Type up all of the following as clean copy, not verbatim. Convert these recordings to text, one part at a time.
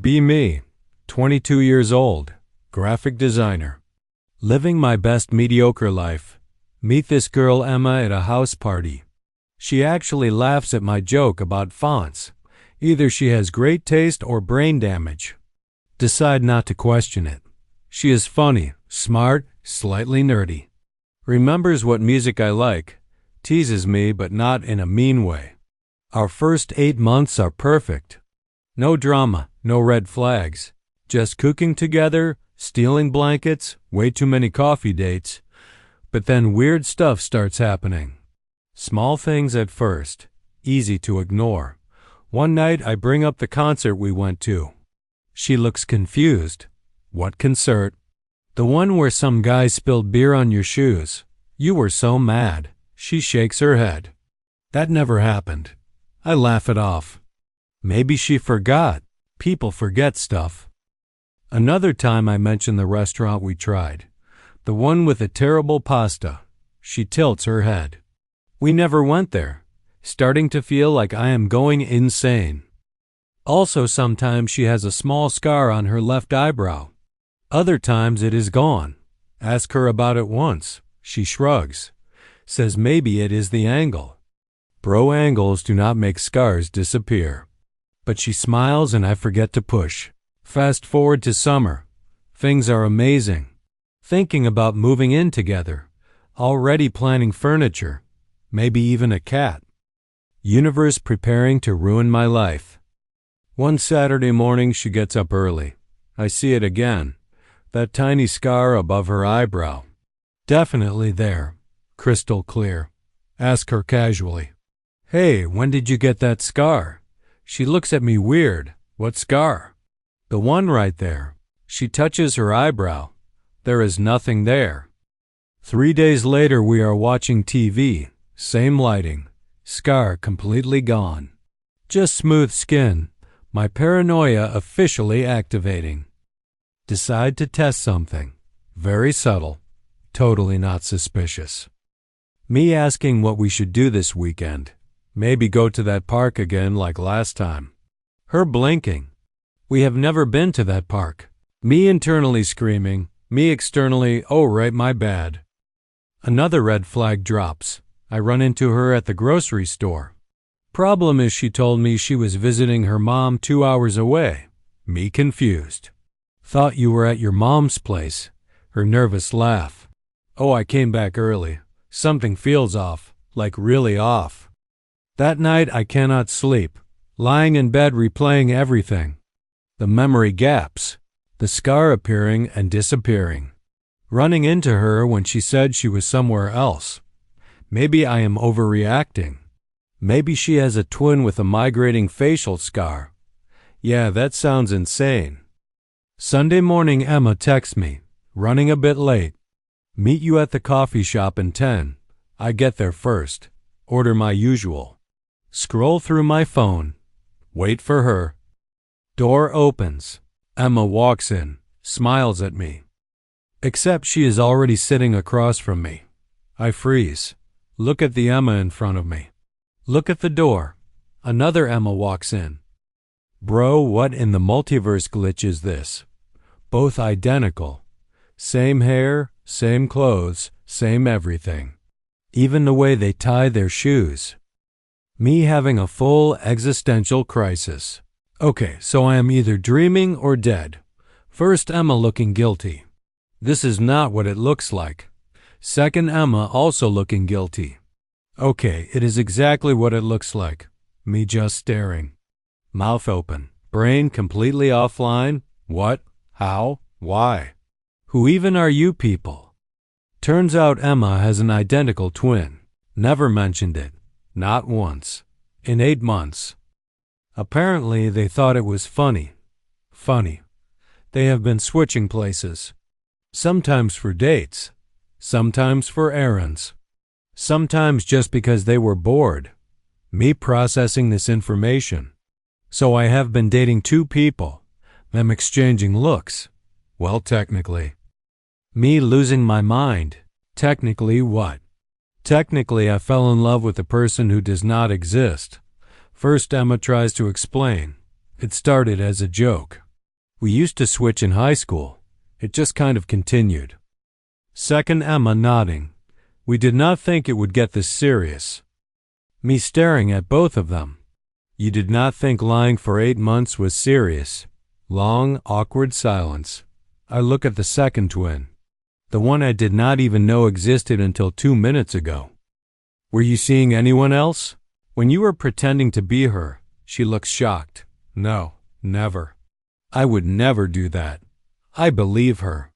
Be me, 22 years old, graphic designer. Living my best mediocre life. Meet this girl Emma at a house party. She actually laughs at my joke about fonts. Either she has great taste or brain damage. Decide not to question it. She is funny, smart, slightly nerdy. Remembers what music I like. Teases me, but not in a mean way. Our first 8 months are perfect. No drama, no red flags. Just cooking together, stealing blankets, way too many coffee dates. But then weird stuff starts happening. Small things at first, easy to ignore. One night I bring up the concert we went to. She looks confused. What concert? The one where some guy spilled beer on your shoes. You were so mad. She shakes her head. That never happened. I laugh it off. Maybe she forgot. People forget stuff. Another time I mention the restaurant we tried. The one with the terrible pasta. She tilts her head. We never went there. Starting to feel like I am going insane. Also sometimes she has a small scar on her left eyebrow. Other times it is gone. Ask her about it once. She shrugs. Says maybe it is the angle. Bro, angles do not make scars disappear. But she smiles and I forget to push. Fast forward to summer. Things are amazing. Thinking about moving in together. Already planning furniture. Maybe even a cat. Universe preparing to ruin my life. One Saturday morning she gets up early. I see it again. That tiny scar above her eyebrow. Definitely there. Crystal clear. Ask her casually. Hey, when did you get that scar? She looks at me weird. What scar? The one right there. She touches her eyebrow. There is nothing there. 3 days later we are watching TV. Same lighting. Scar completely gone. Just smooth skin. My paranoia officially activating. Decide to test something. Very subtle. Totally not suspicious. Me asking what we should do this weekend. Maybe go to that park again like last time. Her blinking. We have never been to that park. Me internally screaming. Me externally, oh right, my bad. Another red flag drops. I run into her at the grocery store. Problem is she told me she was visiting her mom 2 hours away. Me confused. Thought you were at your mom's place. Her nervous laugh. Oh, I came back early. Something feels off, like really off. That night I cannot sleep. Lying in bed replaying everything. The memory gaps. The scar appearing and disappearing. Running into her when she said she was somewhere else. Maybe I am overreacting. Maybe she has a twin with a migrating facial scar. Yeah, that sounds insane. Sunday morning Emma texts me, running a bit late. Meet you at the coffee shop in 10. I get there first. Order my usual. Scroll through my phone. Wait for her. Door opens. Emma walks in, smiles at me. Except she is already sitting across from me. I freeze. Look at the Emma in front of me. Look at the door. Another Emma walks in. Bro, what in the multiverse glitch is this? Both identical. Same hair, same clothes, same everything. Even the way they tie their shoes. Me having a full existential crisis. Okay, so I am either dreaming or dead. First Emma looking guilty. This is not what it looks like. Second Emma also looking guilty. Okay, it is exactly what it looks like. Me just staring. Mouth open. Brain completely offline. What? How? Why? Who even are you people? Turns out Emma has an identical twin. Never mentioned it. Not once. In 8 months. Apparently they thought it was funny. Funny. They have been switching places. Sometimes for dates. Sometimes for errands. Sometimes just because they were bored. Me processing this information. So I have been dating 2 people. Them exchanging looks. Well, technically. Me losing my mind. Technically what? Technically I fell in love with a person who does not exist. First Emma tries to explain. It started as a joke. We used to switch in high school. It just kind of continued. Second Emma nodding. We did not think it would get this serious. Me staring at both of them. You did not think lying for 8 months was serious. Long, awkward silence. I look at the second twin. The one I did not even know existed until 2 minutes ago. Were you seeing anyone else? When you were pretending to be her, she looks shocked. No, never. I would never do that. I believe her.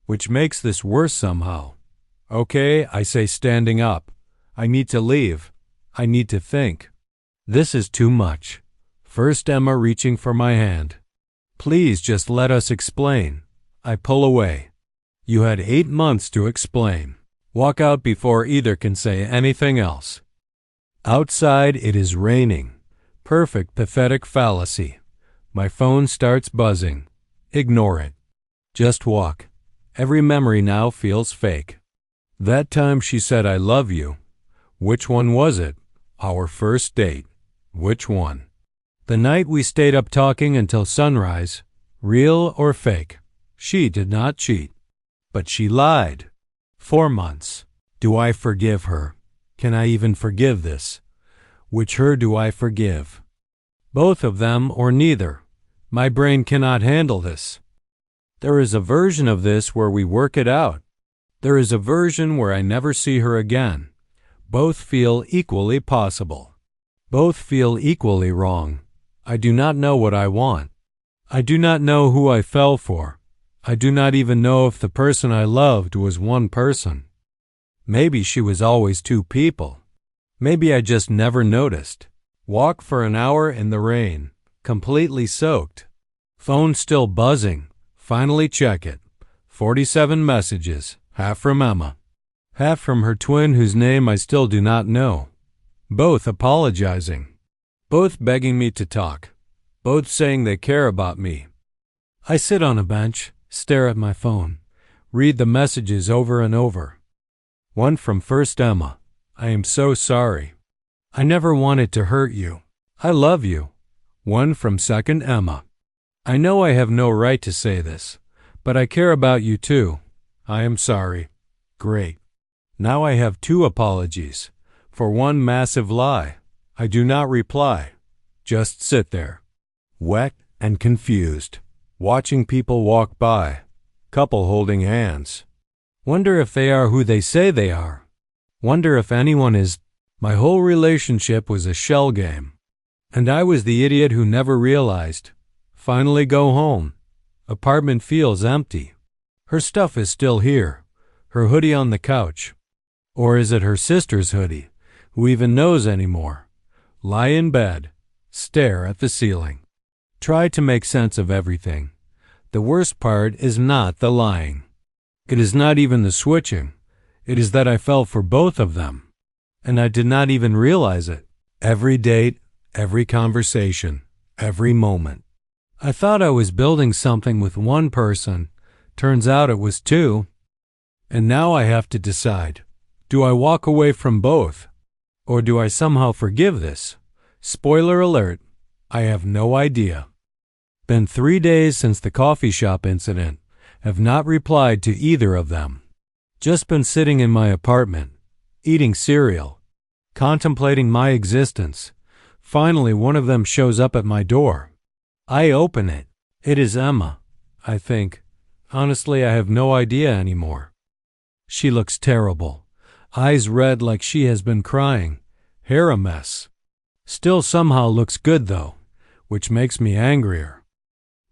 Which makes this worse somehow. Okay, I say standing up. I need to leave. I need to think. This is too much. First Emma reaching for my hand. Please just let us explain. I pull away. You had 8 months to explain. Walk out before either can say anything else. Outside it is raining. Perfect pathetic fallacy. My phone starts buzzing. Ignore it. Just walk. Every memory now feels fake. That time she said I love you. Which one was it? Our first date. Which one? The night we stayed up talking until sunrise. Real or fake? She did not cheat. But she lied. 4 months. Do I forgive her? Can I even forgive this? Which her do I forgive? Both of them or neither. My brain cannot handle this. There is a version of this where we work it out. There is a version where I never see her again. Both feel equally possible. Both feel equally wrong. I do not know what I want. I do not know who I fell for. I do not even know if the person I loved was one person. Maybe she was always 2 people. Maybe I just never noticed. Walk for an hour in the rain, completely soaked. Phone still buzzing. Finally check it. 47 messages, half from Emma. Half from her twin whose name I still do not know. Both apologizing. Both begging me to talk. Both saying they care about me. I sit on a bench, stare at my phone, read the messages over and over. One from First Emma. I am so sorry. I never wanted to hurt you. I love you. One from Second Emma. I know I have no right to say this, but I care about you too. I am sorry. Great. Now I have 2 apologies. For one massive lie. I do not reply. Just sit there. Wet and confused. Watching people walk by. Couple holding hands. Wonder if they are who they say they are. Wonder if anyone is. My whole relationship was a shell game. And I was the idiot who never realized. Finally go home. Apartment feels empty. Her stuff is still here. Her hoodie on the couch. Or is it her sister's hoodie? Who even knows anymore? Lie in bed. Stare at the ceiling. Try to make sense of everything. The worst part is not the lying. It is not even the switching. It is that I fell for both of them. And I did not even realize it. Every date, every conversation, every moment. I thought I was building something with one person. Turns out it was 2. And now I have to decide. Do I walk away from both? Or do I somehow forgive this? Spoiler alert, I have no idea. Been 3 days since the coffee shop incident. Have not replied to either of them. Just been sitting in my apartment, eating cereal, contemplating my existence. Finally, one of them shows up at my door. I open it. It is Emma, I think. Honestly, I have no idea anymore. She looks terrible. Eyes red like she has been crying. Hair a mess. Still somehow looks good though, which makes me angrier.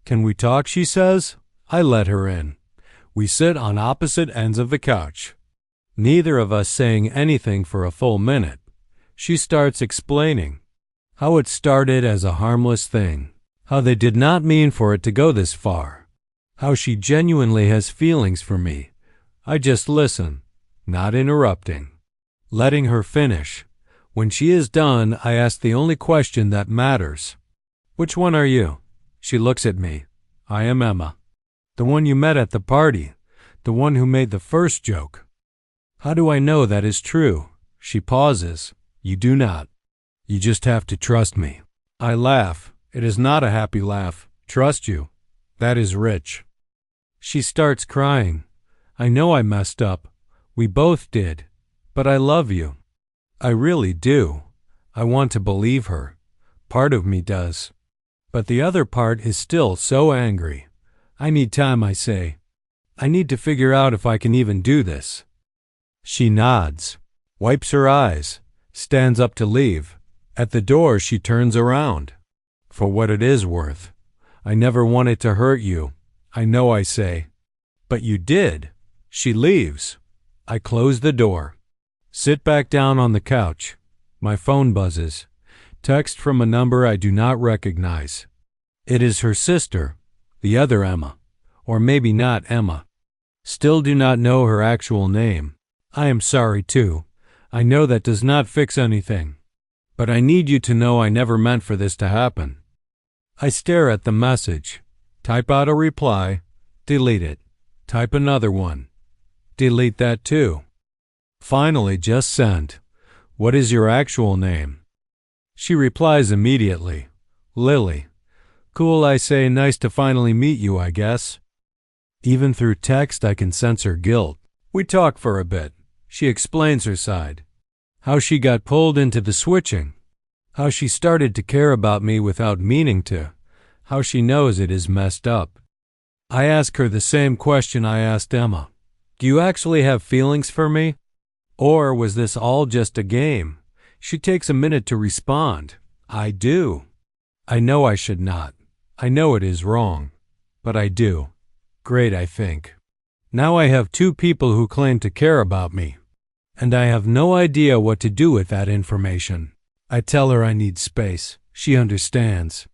Can we talk, she says. I let her in. We sit on opposite ends of the couch. Neither of us saying anything for a full minute. She starts explaining how it started as a harmless thing. How they did not mean for it to go this far. How she genuinely has feelings for me. I just listen, not interrupting. Letting her finish. When she is done, I ask the only question that matters. Which one are you? She looks at me. I am Emma. The one you met at the party. The one who made the first joke. How do I know that is true? She pauses. You do not. You just have to trust me. I laugh. It is not a happy laugh. Trust you. That is rich. She starts crying. I know I messed up. We both did. But I love you. I really do. I want to believe her. Part of me does. But the other part is still so angry. I need time, I say. I need to figure out if I can even do this. She nods, wipes her eyes, stands up to leave. At the door, she turns around. For what it is worth. I never wanted to hurt you. I know, I say. But you did. She leaves. I close the door. Sit back down on the couch. My phone buzzes. Text from a number I do not recognize. It is her sister, the other Emma. Or maybe not Emma. Still do not know her actual name. I am sorry too. I know that does not fix anything. But I need you to know I never meant for this to happen. I stare at the message. Type out a reply. Delete it. Type another one. Delete that too. Finally, just sent. What is your actual name? She replies immediately. Lily. Cool, I say, nice to finally meet you, I guess. Even through text, I can sense her guilt. We talk for a bit. She explains her side. How she got pulled into the switching. How she started to care about me without meaning to. How she knows it is messed up. I ask her the same question I asked Emma. Do you actually have feelings for me? Or was this all just a game? She takes a minute to respond. I do. I know I should not. I know it is wrong. But I do. Great, I think. Now I have two people who claim to care about me. And I have no idea what to do with that information. I tell her I need space. She understands.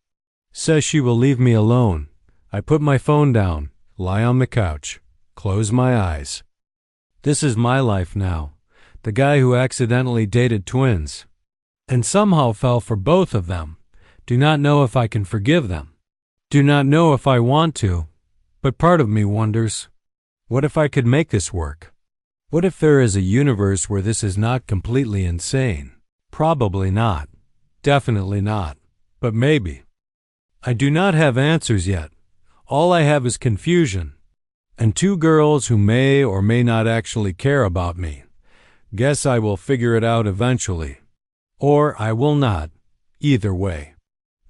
Says she will leave me alone. I put my phone down, lie on the couch, close my eyes. This is my life now. The guy who accidentally dated twins. And somehow fell for both of them. Do not know if I can forgive them. Do not know if I want to. But part of me wonders, what if I could make this work? What if there is a universe where this is not completely insane? Probably not. Definitely not. But maybe. I do not have answers yet. All I have is confusion. And two girls who may or may not actually care about me. Guess I will figure it out eventually. Or I will not. Either way.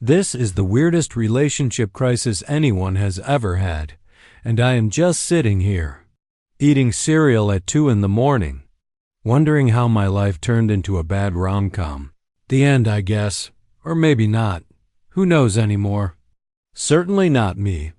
This is the weirdest relationship crisis anyone has ever had. And I am just sitting here, eating cereal at 2 a.m, wondering how my life turned into a bad rom-com. The end, I guess. Or maybe not. Who knows anymore? Certainly not me.